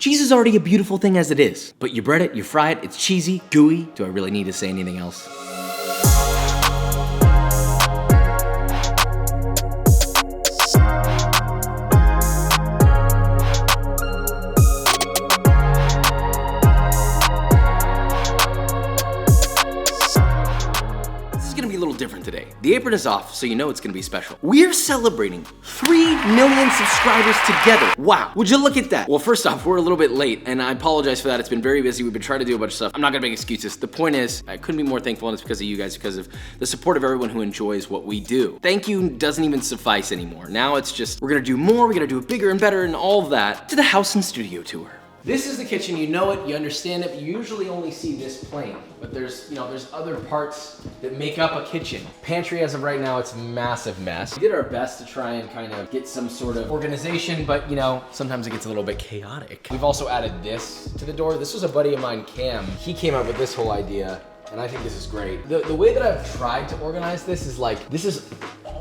Cheese is already a beautiful thing as it is, but you bread it, you fry it, it's cheesy, gooey. Do I really need to say anything else? Different today. The apron is off, so you know it's gonna be special. We're celebrating 3 million subscribers together. Wow, would you look at that? Well, first off, we're a little bit late, and I apologize for that. It's been very busy. We've been trying to do a bunch of stuff. I'm not gonna make excuses. The point is, I couldn't be more thankful, and it's because of you guys, because of the support of everyone who enjoys what we do. Thank you doesn't even suffice anymore. Now it's just, we're gonna do more, we're gonna do it bigger and better, and all of that to the house and studio tour. This is the kitchen, you know it, you understand it, but you usually only see this plane. But there's other parts that make up a kitchen. Pantry, as of right now, it's a massive mess. We did our best to try and kind of get some sort of organization, but sometimes it gets a little bit chaotic. We've also added this to the door. This was a buddy of mine, Cam. He came up with this whole idea, and I think this is great. The way that I've tried to organize this is this is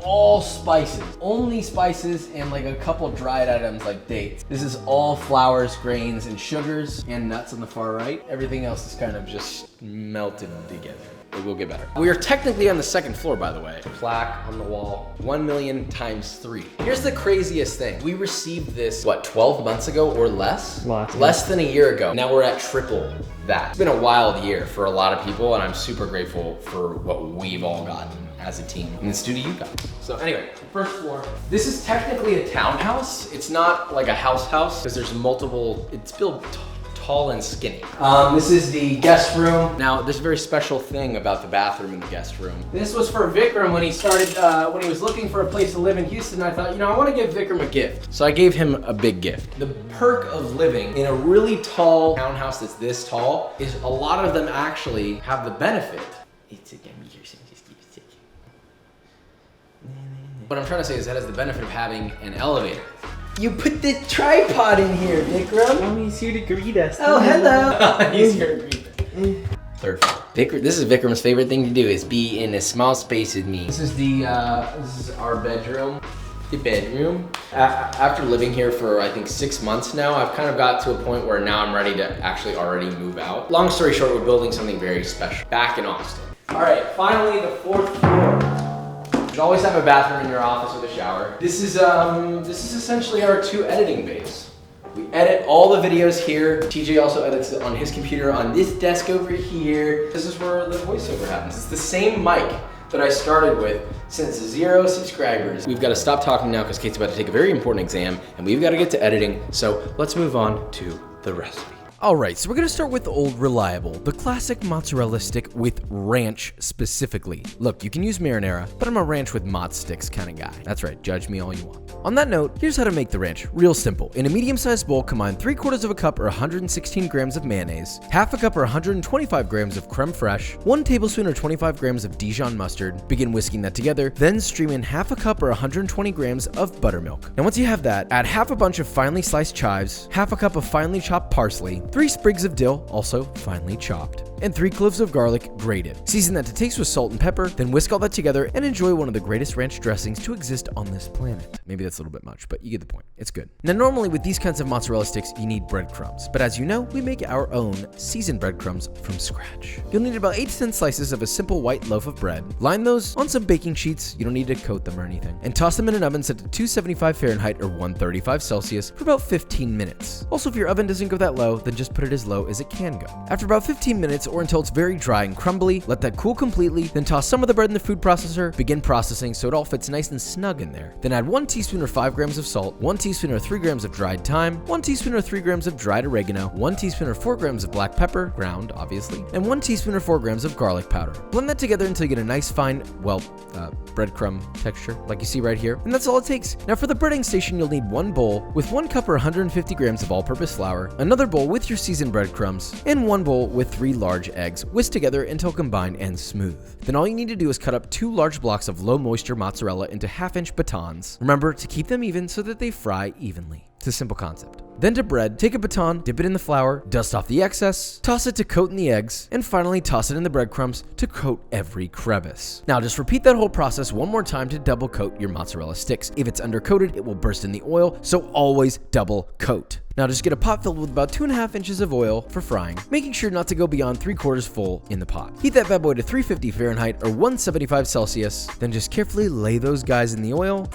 all spices, only spices, and like a couple dried items like dates. This is all flours, grains, and sugars, and nuts on the far right. Everything else is kind of just melted together. It will get better. We are technically on the second floor, by the way. Plaque on the wall, 1 million times 3. Here's the craziest thing. We received this, 12 months ago or less? Less than a year ago. Now we're at triple that. It's been a wild year for a lot of people, and I'm super grateful for what we've all gotten as a team in the studio you got. So anyway, first floor. This is technically a townhouse. It's not like a house because there's multiple, it's built tall and skinny. This is the guest room. Now, there's a very special thing about the bathroom in the guest room. This was for Vikram when he started, when he was looking for a place to live in Houston. I thought, I want to give Vikram a gift. So I gave him a big gift. The perk of living in a really tall townhouse that's this tall is a lot of them actually have the benefit. What I'm trying to say is that has the benefit of having an elevator. You put the tripod in here, Vikram. Oh, he's here to greet us. Oh, hello. He's here to greet us. Third floor. This is Vikram's favorite thing to do, is be in a small space with me. This is our bedroom. The bedroom. After living here for I think 6 months now, I've kind of got to a point where now I'm ready to actually already move out. Long story short, we're building something very special back in Austin. All right, finally the 4th floor. You should always have a bathroom in your office with a shower. This is essentially our 2 editing bays. We edit all the videos here. TJ also edits it on his computer on this desk over here. This is where the voiceover happens. It's the same mic that I started with since 0 subscribers. We've got to stop talking now because Kate's about to take a very important exam, and we've got to get to editing. So let's move on to the recipe. Alright, so we're gonna start with the old reliable, the classic mozzarella stick with ranch specifically. Look, you can use marinara, but I'm a ranch with mozz sticks kind of guy. That's right, judge me all you want. On that note, here's how to make the ranch. Real simple. In a medium-sized bowl, combine 3/4 of a cup or 116 grams of mayonnaise, half a cup or 125 grams of creme fraiche, 1 tablespoon or 25 grams of Dijon mustard. Begin whisking that together, then stream in half a cup or 120 grams of buttermilk. Now once you have that, add half a bunch of finely sliced chives, half a cup of finely chopped parsley, 3 sprigs of dill, also finely chopped, and 3 cloves of garlic, grated. Season that to taste with salt and pepper, then whisk all that together and enjoy one of the greatest ranch dressings to exist on this planet. Maybe that's a little bit much, but you get the point. It's good. Now normally with these kinds of mozzarella sticks, you need breadcrumbs, but as you know, we make our own seasoned breadcrumbs from scratch. You'll need about 8 to 10 slices of a simple white loaf of bread. Line those on some baking sheets, you don't need to coat them or anything, and toss them in an oven set to 275 Fahrenheit or 135 Celsius for about 15 minutes. Also, if your oven doesn't go that low, then just put it as low as it can go. After about 15 minutes or until it's very dry and crumbly, let that cool completely, then toss some of the bread in the food processor, begin processing so it all fits nice and snug in there. Then add 1 teaspoon or 5 grams of salt, 1 teaspoon or 3 grams of dried thyme, 1 teaspoon or 3 grams of dried oregano, 1 teaspoon or 4 grams of black pepper, ground obviously, and 1 teaspoon or 4 grams of garlic powder. Blend that together until you get a nice fine, breadcrumb texture like you see right here, and that's all it takes. Now for the breading station, you'll need 1 bowl with 1 cup or 150 grams of all-purpose flour, another bowl with your seasoned breadcrumbs, and 1 bowl with 3 large eggs, whisked together until combined and smooth. Then all you need to do is cut up 2 large blocks of low moisture mozzarella into 1/2-inch batons. Remember to keep them even so that they fry evenly. It's a simple concept. Then to bread, take a baton, dip it in the flour, dust off the excess, toss it to coat in the eggs, and finally toss it in the breadcrumbs to coat every crevice. Now just repeat that whole process one more time to double coat your mozzarella sticks. If it's undercoated, it will burst in the oil, so always double coat. Now just get a pot filled with about 2.5 inches of oil for frying, making sure not to go beyond 3/4 full in the pot. Heat that bad boy to 350 Fahrenheit or 175 Celsius, then just carefully lay those guys in the oil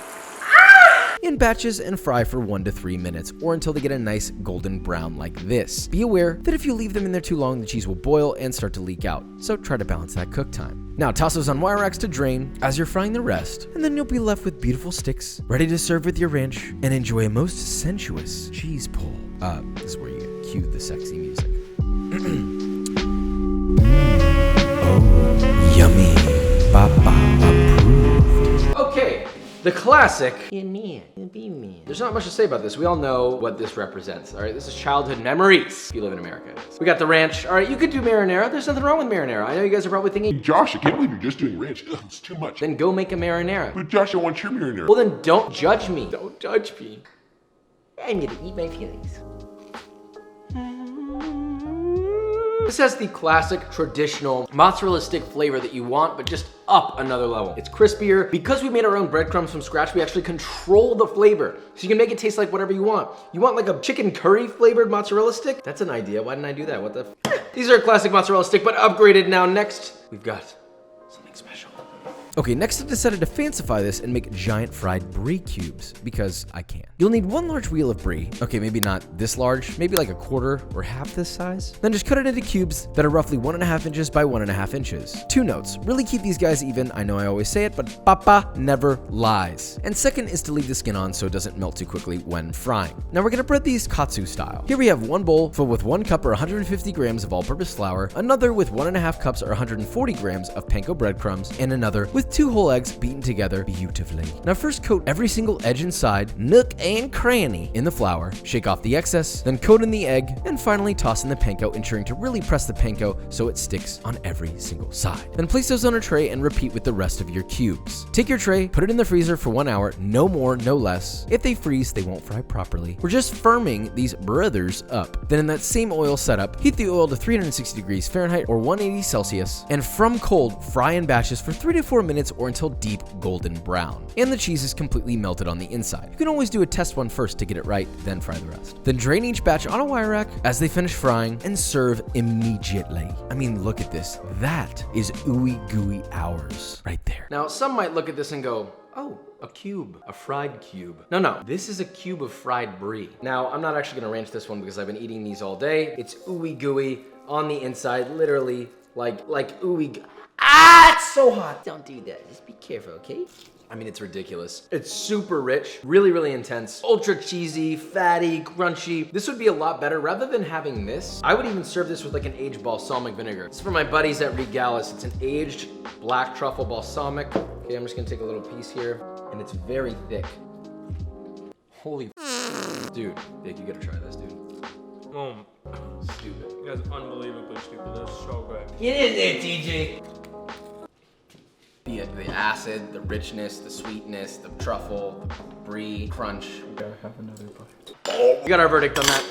in batches and fry for 1 to 3 minutes or until they get a nice golden brown like this. Be aware that if you leave them in there too long, the cheese will boil and start to leak out, so try to balance that cook time. Now toss those on wire racks to drain as you're frying the rest, and then you'll be left with beautiful sticks, ready to serve with your ranch and enjoy a most sensuous cheese pull. This is where you cue the sexy music. Oh, yummy. Papa approved. Okay. The classic. There's not much to say about this. We all know what this represents. All right, this is childhood memories. If you live in America, we got the ranch. All right, you could do marinara. There's nothing wrong with marinara. I know you guys are probably thinking, Josh, I can't believe you're just doing ranch. Ugh, it's too much. Then go make a marinara. But Josh, I want your marinara. Well, then don't judge me. Don't judge me. I'm gonna eat my feelings. This has the classic, traditional mozzarella stick flavor that you want, but just up another level. It's crispier. Because we made our own breadcrumbs from scratch, we actually control the flavor. So you can make it taste like whatever you want. You want like a chicken curry flavored mozzarella stick? That's an idea. Why didn't I do that? What the f? These are a classic mozzarella stick, but upgraded. Now next, we've got something special. Okay, next I decided to fancify this and make giant fried brie cubes, because I can. You'll need 1 large wheel of brie. Okay, maybe not this large, maybe like 1/4 or half this size. Then just cut it into cubes that are roughly 1.5 inches by 1.5 inches. 2 notes, really keep these guys even. I know I always say it, but Papa never lies. And second is to leave the skin on so it doesn't melt too quickly when frying. Now we're gonna bread these katsu style. Here we have 1 bowl filled with 1 cup or 150 grams of all-purpose flour, another with 1.5 cups or 140 grams of panko breadcrumbs, and another with 2 whole eggs beaten together beautifully. Now first coat every single edge and side, nook and cranny in the flour, shake off the excess, then coat in the egg, and finally toss in the panko, ensuring to really press the panko so it sticks on every single side. Then place those on a tray and repeat with the rest of your cubes. Take your tray, put it in the freezer for 1 hour, no more, no less. If they freeze, they won't fry properly. We're just firming these brothers up. Then in that same oil setup, heat the oil to 360 degrees Fahrenheit or 180 Celsius, and from cold, fry in batches for 3 to 4 minutes or until deep golden brown. And the cheese is completely melted on the inside. You can always do a test one first to get it right, then fry the rest. Then drain each batch on a wire rack as they finish frying and serve immediately. I mean, look at this. That is ooey gooey hours right there. Now, some might look at this and go, oh, a cube, a fried cube. No, this is a cube of fried brie. Now, I'm not actually gonna ranch this one because I've been eating these all day. It's ooey gooey on the inside, literally like ooey. Ah, it's so hot. Don't do that. Just be careful, okay? I mean, it's ridiculous. It's super rich, really, really intense, ultra cheesy, fatty, crunchy. This would be a lot better. Rather than having this, I would even serve this with like an aged balsamic vinegar. It's for my buddies at Regalis. It's an aged black truffle balsamic. Okay, I'm just gonna take a little piece here, and it's very thick. Holy dude, Vic, you gotta try this, dude. Stupid. You guys are unbelievably stupid. That's so good. Get in there, TJ. The acid, the richness, the sweetness, the truffle, the brie, crunch. We gotta have another bite. We got our verdict on that.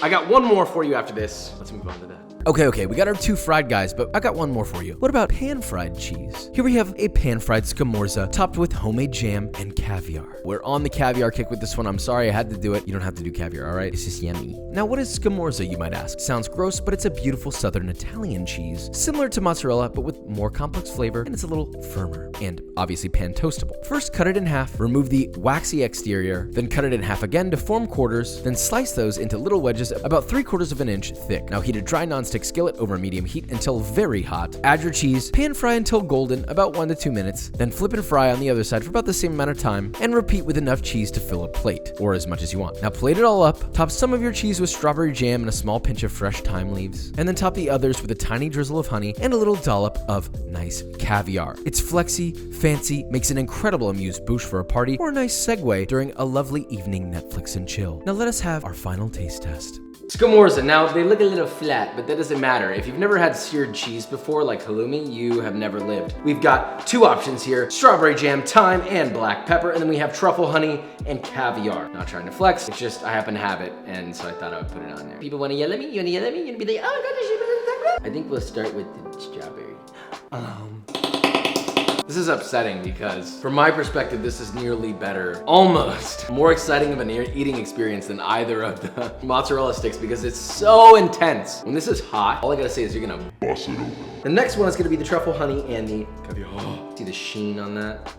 I got one more for you after this. Let's move on to that. Okay, we got our 2 fried guys, but I got one more for you. What about pan-fried cheese? Here we have a pan-fried scamorza topped with homemade jam and caviar. We're on the caviar kick with this one. I'm sorry I had to do it. You don't have to do caviar, all right? It's just yummy. Now, what is scamorza, you might ask? Sounds gross, but it's a beautiful southern Italian cheese, similar to mozzarella, but with more complex flavor, and it's a little firmer, and obviously pan-toastable. First, cut it in half, remove the waxy exterior, then cut it in half again to form quarters, then slice those into little wedges about 3/4 of an inch thick. Now heat a dry nonstick skillet over medium heat until very hot. Add your cheese, pan fry until golden, about 1 to 2 minutes, then flip and fry on the other side for about the same amount of time, and repeat with enough cheese to fill a plate, or as much as you want. Now plate it all up, top some of your cheese with strawberry jam and a small pinch of fresh thyme leaves, and then top the others with a tiny drizzle of honey and a little dollop of nice caviar. It's flexy, fancy, makes an incredible amuse-bouche for a party, or a nice segue during a lovely evening Netflix and chill. Now let us have our final taste test. Scamorza, now they look a little flat, but that doesn't matter. If you've never had seared cheese before, like halloumi, you have never lived. We've got two options here, strawberry jam, thyme, and black pepper, and then we have truffle honey and caviar. Not trying to flex, it's just I happen to have it, and so I thought I would put it on there. People wanna yell at me, you wanna yell at me, you're gonna be like, oh god, I think we'll start with the strawberry. This is upsetting because from my perspective, this is nearly better, almost more exciting of an eating experience than either of the mozzarella sticks because it's so intense. When this is hot, all I gotta say is you're gonna bust it open. The next one is gonna be the truffle honey and the caviar. See the sheen on that?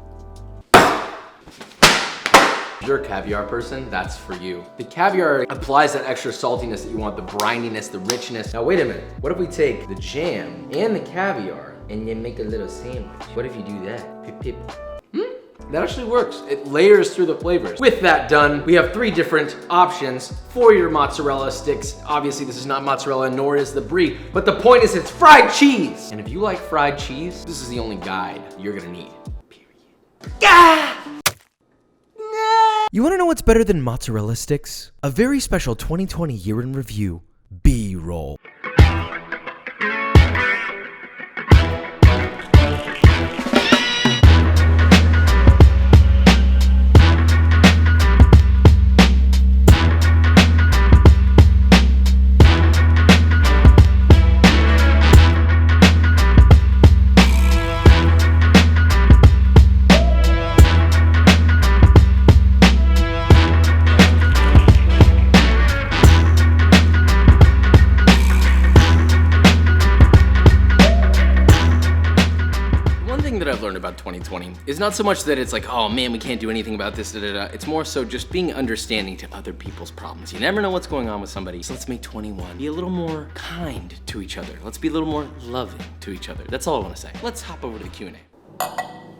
If you're a caviar person, that's for you. The caviar applies that extra saltiness that you want, the brininess, the richness. Now wait a minute, what if we take the jam and the caviar and then make a little sandwich? What if you do that? Pip, pip. That actually works. It layers through the flavors. With that done, we have three different options for your mozzarella sticks. Obviously, this is not mozzarella, nor is the brie, but the point is it's fried cheese. And if you like fried cheese, this is the only guide you're gonna need, period. Ah! You wanna know what's better than mozzarella sticks? A very special 2020 year in review, B-roll. About 2020 is not so much that it's like, oh man, we can't do anything about this, It's more so just being understanding to other people's problems. You never know what's going on with somebody. So let's make 21 be a little more kind to each other. Let's be a little more loving to each other. That's all I want to say. Let's hop over to the Q&A.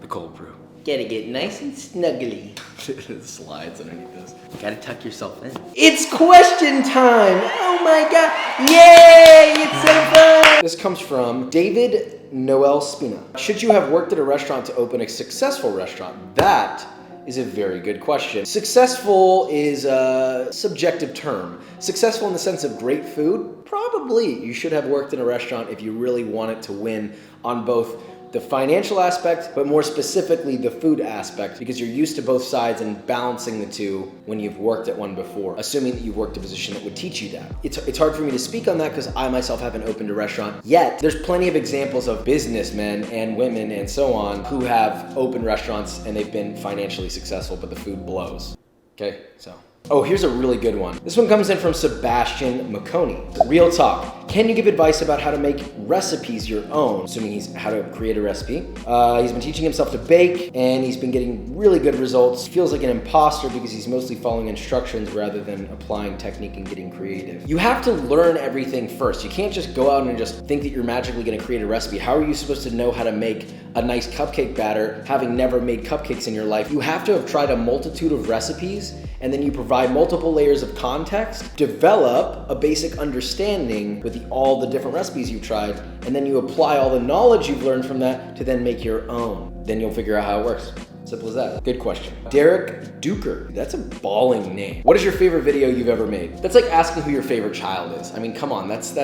The cold brew. Gotta get nice and snuggly. It slides underneath this. Gotta tuck yourself in. It's question time! Oh my god! Yay! It's so fun! This comes from David Noel Spina. Should you have worked at a restaurant to open a successful restaurant? That is a very good question. Successful is a subjective term. Successful in the sense of great food? Probably. You should have worked in a restaurant if you really wanted to win on both the financial aspect, but more specifically the food aspect, because you're used to both sides and balancing the two when you've worked at one before, assuming that you've worked a position that would teach you that. It's hard for me to speak on that because I myself haven't opened a restaurant yet. There's plenty of examples of businessmen and women and so on who have opened restaurants and they've been financially successful, but the food blows. Okay, so. Oh, here's a really good one. This one comes in from Sebastian McConey. Real talk. Can you give advice about how to make recipes your own? Assuming he's how to create a recipe. He's been teaching himself to bake and he's been getting really good results. Feels like an imposter because he's mostly following instructions rather than applying technique and getting creative. You have to learn everything first. You can't just go out and just think that you're magically gonna create a recipe. How are you supposed to know how to make a nice cupcake batter having never made cupcakes in your life? You have to have tried a multitude of recipes and then you provide multiple layers of context, develop a basic understanding with all the different recipes you've tried, and then you apply all the knowledge you've learned from that to then make your own. Then you'll figure out how it works. Simple as that. Good question. Derek Duker. That's a balling name. What is your favorite video you've ever made? That's like asking who your favorite child is. I mean, come on, that's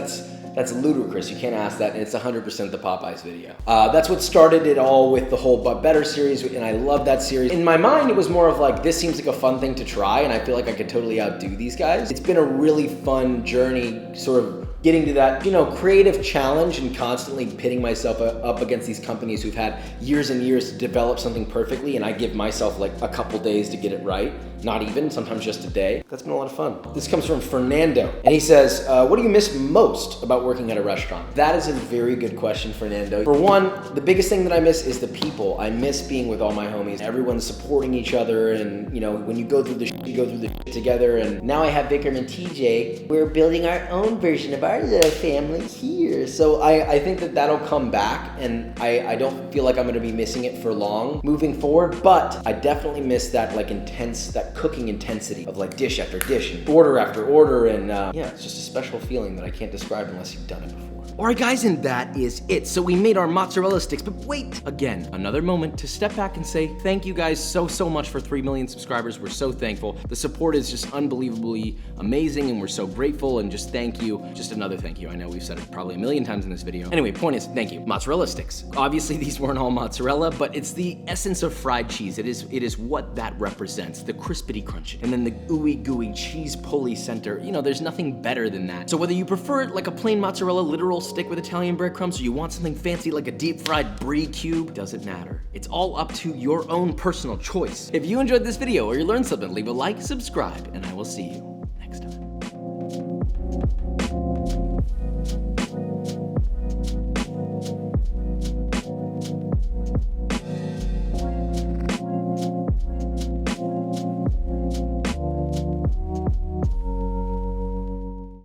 ludicrous. You can't ask that, and it's 100% the Popeyes video. That's what started it all with the whole But Better series, and I love that series. In my mind, it was more of like, this seems like a fun thing to try, and I feel like I could totally outdo these guys. It's been a really fun journey, sort of getting to that, creative challenge and constantly pitting myself up against these companies who've had years and years to develop something perfectly, and I give myself like a couple days to get it right. Not even, sometimes just a day. That's been a lot of fun. This comes from Fernando, and he says, what do you miss most about working at a restaurant? That is a very good question, Fernando. For one, the biggest thing that I miss is the people. I miss being with all my homies. Everyone's supporting each other, and when you go through the shit, you go through the shit together. And now I have Vikram and TJ. We're building our own version of our little family here. So I think that that'll come back, and I don't feel like I'm gonna be missing it for long moving forward, but I definitely miss that intense, that that cooking intensity of like dish after dish and order after order, and yeah, it's just a special feeling that I can't describe unless you've done it before. Alright guys, and that is it. So we made our mozzarella sticks, but wait, again, another moment to step back and say thank you guys so much for 3 million subscribers. We're so thankful. The support is just unbelievably amazing, and we're so grateful, and just thank you. Just another thank you. I know we've said it probably a million times in this video. Anyway, point is, thank you. Mozzarella sticks. Obviously, these weren't all mozzarella, but it's the essence of fried cheese. It is what that represents, the crispity crunch, and then the ooey gooey cheese pulley center. You know, there's nothing better than that. So whether you prefer it like a plain mozzarella literal stick with Italian breadcrumbs, or you want something fancy like a deep fried brie cube, doesn't matter. It's all up to your own personal choice. If you enjoyed this video or you learned something, leave a like, subscribe, and I will see you